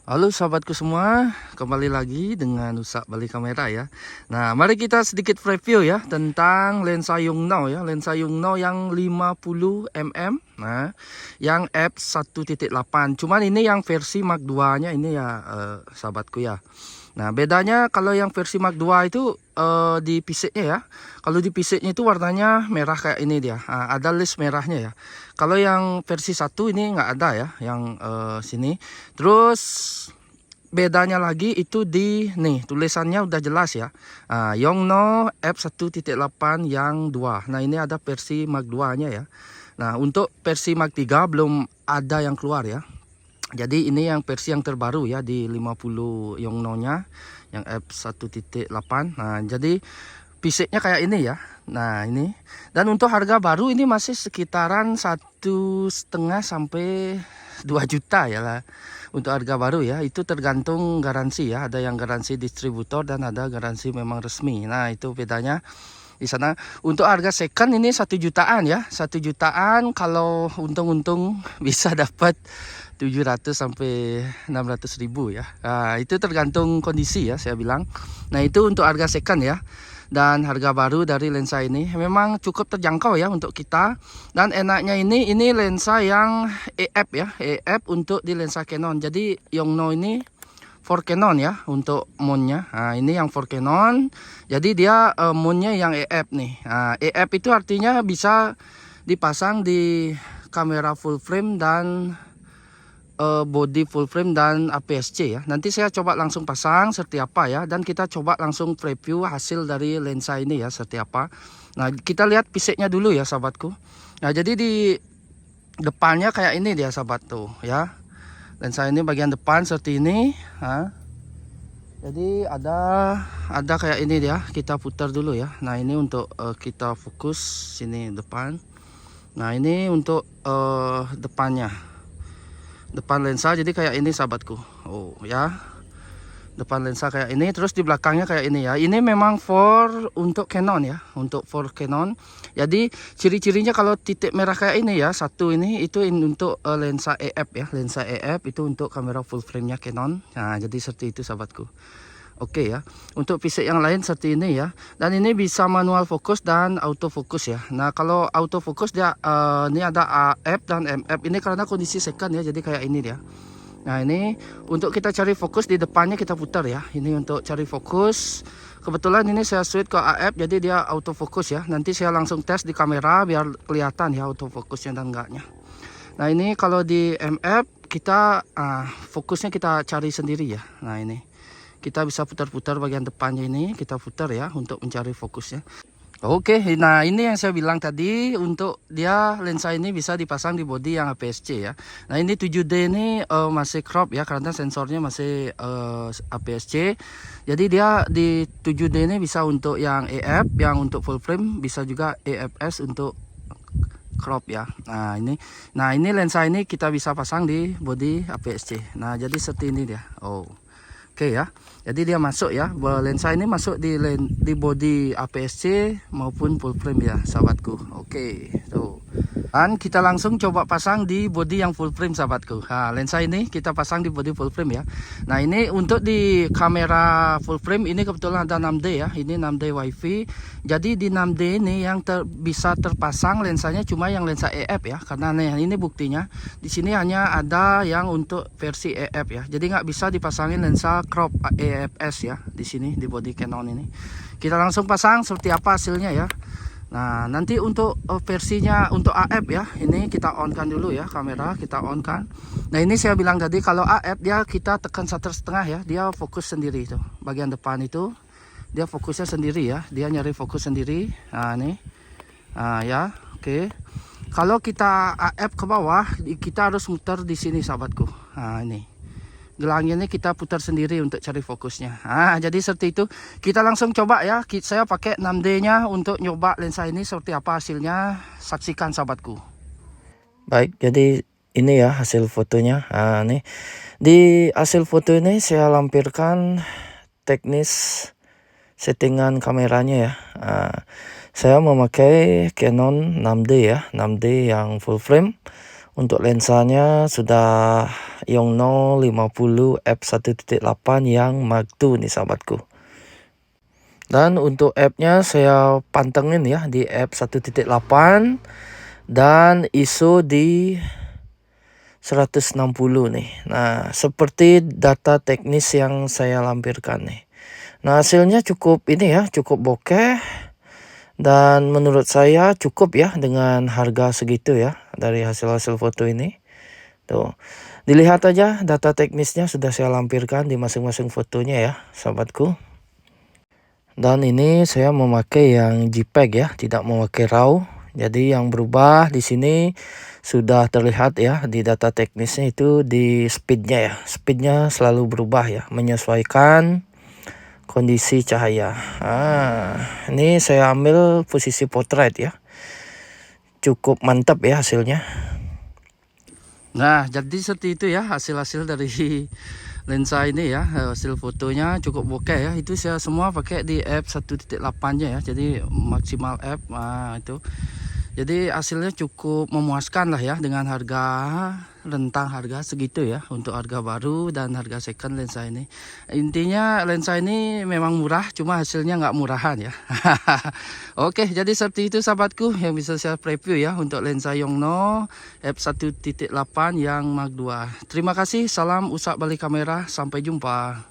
Halo sahabatku semua, kembali lagi dengan Nusa Bali Kamera ya. Nah, mari kita sedikit review ya tentang lensa Yongnuo ya, lensa Yongnuo yang 50 mm. Nah, yang f1.8. Cuman ini yang versi Mark 2-nya ini ya, sahabatku ya. Nah, bedanya kalau yang versi Mark 2 itu di pisitnya ya. Kalau di pisitnya itu warnanya merah kayak ini dia. Ada list merahnya ya. Kalau yang versi 1 ini nggak ada ya, yang sini. Terus bedanya lagi itu di nih tulisannya udah jelas ya. Yongnuo f1.8 yang 2. Nah, ini ada versi Mark 2-nya ya. Nah, untuk versi Mark 3 belum ada yang keluar ya. Jadi ini yang versi yang terbaru ya di 50 Yongnuo-nya yang f1.8. Nah, jadi pisitnya kayak ini ya. Nah, ini. Dan untuk harga baru ini masih sekitaran 1,5 sampai 2 juta ya lah. Untuk harga baru ya, itu tergantung garansi ya. Ada yang garansi distributor dan ada garansi memang resmi. Nah, itu bedanya di sana. Untuk harga second ini 1 jutaan ya. 1 jutaan kalau untung-untung bisa dapat 700 sampai 600 ribu ya. Nah, itu tergantung kondisi ya saya bilang. Nah, itu untuk harga second ya. Dan harga baru dari lensa ini memang cukup terjangkau ya untuk kita. Dan enaknya ini lensa yang EF ya, EF untuk di lensa Canon. Jadi Yongnuo ini for Canon ya untuk mountnya. Nah, ini yang for Canon. Jadi dia mountnya yang EF nih. Nah, EF itu artinya bisa dipasang di kamera full frame dan body full frame dan APS-C ya. Nanti saya coba langsung pasang seperti apa ya, dan kita coba langsung preview hasil dari lensa ini ya seperti apa. Nah, kita lihat pisitnya dulu ya sahabatku. Nah, jadi di depannya kayak ini dia sahabat tuh ya. Lensa ini bagian depan seperti ini. Nah, jadi ada kayak ini dia. Kita putar dulu ya. Nah, ini untuk kita fokus sini depan. Nah, ini untuk depannya. Depan lensa jadi kayak ini sahabatku. Oh ya, depan lensa kayak ini, terus di belakangnya kayak ini ya. Ini memang untuk Canon ya, untuk for Canon. Jadi ciri-cirinya kalau titik merah kayak ini ya, satu ini itu untuk lensa EF ya, lensa EF itu untuk kamera full frame nya Canon. Nah, jadi seperti itu sahabatku. Oke ya, untuk piset yang lain seperti ini ya. Dan ini bisa manual fokus dan auto fokus ya. Nah, kalau auto fokus dia ini ada AF dan MF. Ini karena kondisi second ya, jadi kayak ini dia. Nah, ini untuk kita cari fokus di depannya kita putar ya. Ini untuk cari fokus. Kebetulan ini saya switch ke AF jadi dia auto fokus ya. Nanti saya langsung tes di kamera biar kelihatan ya auto fokusnya dan enggaknya. Nah, ini kalau di MF kita fokusnya kita cari sendiri ya. Nah, ini kita bisa putar-putar bagian depannya ini, kita putar ya untuk mencari fokusnya. Oke, nah ini yang saya bilang tadi, untuk dia lensa ini bisa dipasang di body yang APS-C ya. Nah, ini 7D ini masih crop ya karena sensornya masih APS-C. Jadi dia di 7D ini bisa untuk yang EF, yang untuk full frame, bisa juga EFS untuk crop ya. Nah, ini lensa ini kita bisa pasang di body APS-C. Nah, jadi seperti ini dia. Oke ya. Jadi dia masuk ya. Lensa ini masuk di body APS-C maupun full frame ya, sahabatku. Oke, tuh. Dan kita langsung coba pasang di body yang full frame sahabatku. Nah, lensa ini kita pasang di body full frame ya. Nah, ini untuk di kamera full frame ini kebetulan ada 6D ya. Ini 6D wifi. Jadi di 6D ini yang bisa terpasang lensanya cuma yang lensa EF ya. Karena ini buktinya. Di sini hanya ada yang untuk versi EF ya. Jadi nggak bisa dipasangin lensa crop EFS ya. Di sini di body Canon ini. Kita langsung pasang seperti apa hasilnya ya. Nah, nanti untuk versinya untuk AF ya, ini kita on kan dulu ya, kamera kita on kan. Nah, ini saya bilang tadi kalau AF dia kita tekan shutter setengah ya, dia fokus sendiri itu. Bagian depan itu dia fokusnya sendiri ya, dia nyari fokus sendiri. Nah, ini ya, oke. Kalau kita AF ke bawah, kita harus muter di sini sahabatku. Nah, ini gelangnya ini kita putar sendiri untuk cari fokusnya. Jadi seperti itu. Kita langsung coba ya. Saya pakai 6D nya untuk nyoba lensa ini seperti apa hasilnya. Saksikan sahabatku. Baik, jadi ini ya hasil fotonya. Nih di hasil foto ini saya lampirkan teknis settingan kameranya ya. Saya memakai Canon 6D ya, 6D yang full frame Untuk lensanya sudah Yongnuo 50 f1.8 yang Mark II nih sahabatku. Dan untuk F-nya saya pantengin ya di f1.8 dan ISO di 160 nih. Nah, seperti data teknis yang saya lampirkan nih. Nah, hasilnya cukup ini ya, cukup bokeh. Dan menurut saya cukup ya dengan harga segitu ya dari hasil-hasil foto ini. Tuh, dilihat aja data teknisnya sudah saya lampirkan di masing-masing fotonya ya, sahabatku. Dan ini saya memakai yang JPEG ya, tidak memakai RAW. Jadi yang berubah di sini sudah terlihat ya di data teknisnya itu di speednya ya. Speednya selalu berubah ya, menyesuaikan kondisi cahaya. Ini saya ambil posisi portrait ya. Cukup mantap ya hasilnya. Nah, jadi seperti itu ya hasil-hasil dari lensa ini ya. Hasil fotonya cukup bokeh ya. Itu saya semua pakai di f1.8-nya ya. Jadi maksimal f. Nah, itu. Jadi hasilnya cukup memuaskan lah ya dengan harga rentang harga segitu ya untuk harga baru dan harga second lensa ini. Intinya lensa ini memang murah, cuma hasilnya nggak murahan ya. Oke, jadi seperti itu sahabatku yang bisa saya preview ya untuk lensa Yongnuo f1.8 yang Mark II. Terima kasih, salam Usak Balik Kamera, sampai jumpa.